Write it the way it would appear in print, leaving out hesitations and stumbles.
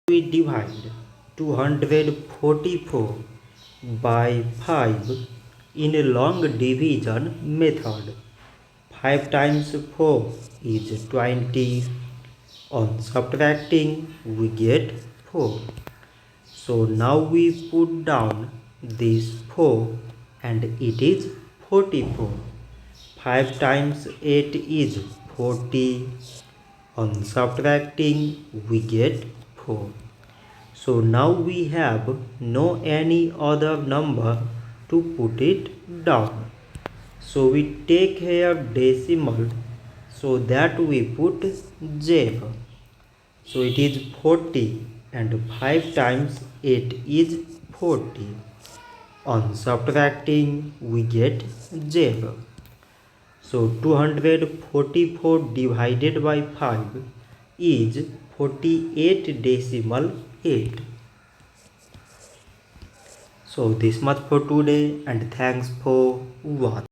We divide 244 by 5 in a long division method. 5 times 4 is 20. On subtracting, we get 4. So now we put down this 4 and it is 44. 5 times 8 is 40. On subtracting, we get 4. So now we have no any other number to put it down. So we take here decimal, so that we put 0. So it is 40 and 5 times 8 is 40. On subtracting, we get 0. So 244 divided by 5 is 48 decimal 8. So this much for today and thanks for watching.